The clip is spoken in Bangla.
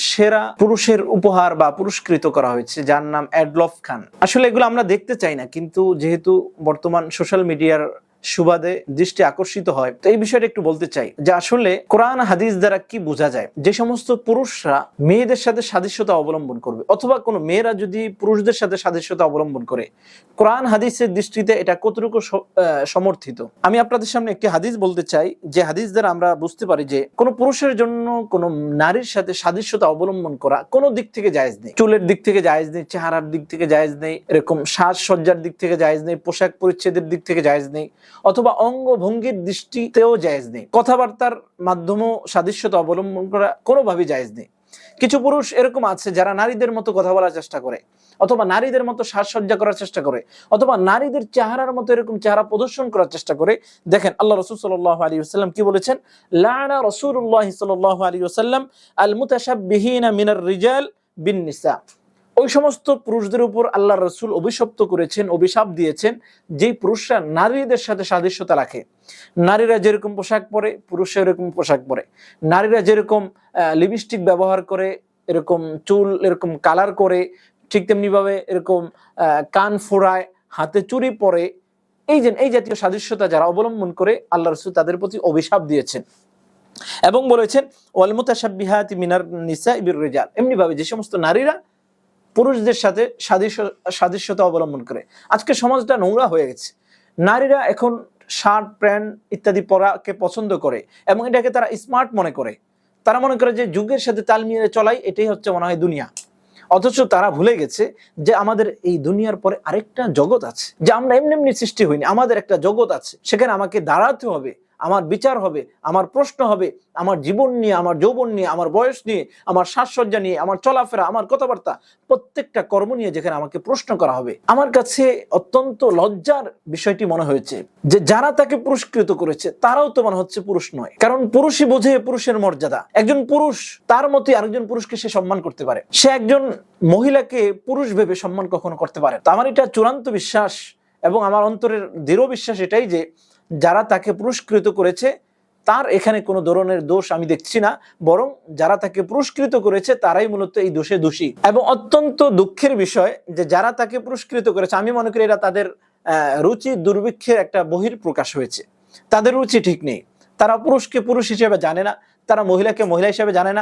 সেরা পুরুষের উপহার বা পুরস্কৃত করা হয়েছে, যার নাম অ্যাডলফ খান। আসলে এগুলো আমরা দেখতে চাই না, কিন্তু যেহেতু বর্তমান সোশ্যাল মিডিয়ার সুবাদে দৃষ্টি আকর্ষিত হয়, তো এই বিষয়টা একটু বলতে চাই যে আসলে কোরআন হাদিস দ্বারা কি বোঝা যায়। যে সমস্ত পুরুষরা মেয়েদের সাথে সাদৃশ্যতা অবলম্বন করবে, অথবা কোনো মেয়েরা যদি পুরুষদের সাথে সাদৃশ্যতা অবলম্বন করে, কোরআন হাদিসের দৃষ্টিতে এটা কতটুকু সমর্থিত। আমি আপনাদের সামনে একটি হাদিস বলতে চাই, যে হাদিস দ্বারা আমরা বুঝতে পারি যে কোনো পুরুষের জন্য কোনো নারীর সাথে সাদৃশ্যতা অবলম্বন করা কোনো দিক থেকে জায়েজ নেই। চুলের দিক থেকে জায়েজ নেই, চেহারার দিক থেকে জায়েজ নেই, এরকম সাজসজ্জার দিক থেকে জায়েজ নেই, পোশাক পরিচ্ছেদের দিক থেকে জায়েজ নেই, অথবা অঙ্গভঙ্গির দৃষ্টিতেও জায়েজ নেই, কথাবার্তার মাধ্যমেও সাদৃশ্যতা অবলম্বন করা কোনোভাবেই জায়েজ নেই। কিছু পুরুষ এরকম আছে যারা নারীদের মতো কথা বলার চেষ্টা করে, অথবা নারীদের মতো সাজসজ্জা করার চেষ্টা করে, অথবা নারীদের চেহারার মতো এরকম চেহারা প্রদর্শন করার চেষ্টা করে। দেখেন আল্লাহ রাসূল সাল্লাল্লাহু আলাইহি ওয়াসাল্লাম কি বলেছেন, লাআনা রাসূলুল্লাহ সাল্লাল্লাহু আলাইহি ওয়াসাল্লাম আল মুতাশাব্বিহিনা মিনার রিজাল বিন নিসা। ওই সমস্ত পুরুষদের উপর আল্লাহ রাসূল অভিশপ্ত করেছেন, অভিশাপ দিয়েছেন, যেই পুরুষরা নারীদের সাথে সাদৃশ্যতা রাখে। নারীরা যেরকম পোশাক পরে, পুরুষরা এরকম পোশাক পরে। নারীরা যেরকম লিপস্টিক ব্যবহার করে, এরকম চুল এরকম কালার করে, ঠিক তেমনি ভাবে এরকম কান ফোড়ায়, হাতে চুড়ি পরে, এই জাতীয় সাদৃশ্যতা যারা অবলম্বন করে, আল্লাহ রাসূল তাদের প্রতি অভিশাপ দিয়েছেন এবং বলেছেন ওয়াল মুতাশাব্বিহাতি মিনার নিসা বির রিজাল। এমনি ভাবে যে সমস্ত নারীরা পুরুষদের সাথে সাদৃশ্যতা অবলম্বন করে। আজকে সমাজটা নোংরা হয়ে গেছে। নারীরা এখন শার্ট প্যান্ট ইত্যাদি পরাকে পছন্দ করে এবং এটাকে তারা স্মার্ট মনে করে। তারা মনে করে যে যুগের সাথে তাল মিলিয়ে চলাই এটাই হচ্ছে মনে হয় দুনিয়া। অথচ তারা ভুলে গেছে যে আমাদের এই দুনিয়ার পরে আরেকটা জগৎ আছে, যে আমরা এমনি এমনি সৃষ্টি হইনি, আমাদের একটা জগৎ আছে। সেখানে আমাকে দাঁড়াতে হবে, আমার বিচার হবে, আমার প্রশ্ন হবে, আমার জীবন নিয়ে, আমার যৌবন নিয়ে, আমার বয়স নিয়ে, আমার সাজসজ্জা নিয়ে, আমার চলাফেরা, আমার কথাবার্তা, প্রত্যেকটা কর্ম নিয়ে যেখানে আমাকে প্রশ্ন করা হবে। আমার কাছে অত্যন্ত লজ্জার বিষয়টি মনে হয়েছে যে যারা তাকে পুরস্কৃত করেছে তারাও তো মনে হচ্ছে পুরুষ নয়। কারণ পুরুষই বোঝে পুরুষের মর্যাদা। একজন পুরুষ তার মতোই আরেকজন পুরুষকে সে সম্মান করতে পারে। সে একজন মহিলাকে পুরুষ ভেবে সম্মান কখনো করতে পারে। তো আমার এটা চূড়ান্ত বিশ্বাস এবং আমার অন্তরের দৃঢ় বিশ্বাস এটাই যে যারা তাকে পুরস্কৃত করেছে তার এখানে কোনো ধরনের দোষ আমি দেখছি না, বরং যারা তাকে পুরস্কৃত করেছে তারাই মূলত এই দোষে দোষী। এবং অত্যন্ত দুঃখের বিষয় যে যারা তাকে পুরস্কৃত করেছে, আমি মনে করি এটা তাদের রুচি দুর্ভিক্ষের একটা বহিঃপ্রকাশ হয়েছে। তাদের রুচি ঠিক নেই, তারা পুরুষকে পুরুষ হিসেবে জানে না, তারা মহিলাকে মহিলা হিসেবে জানে না।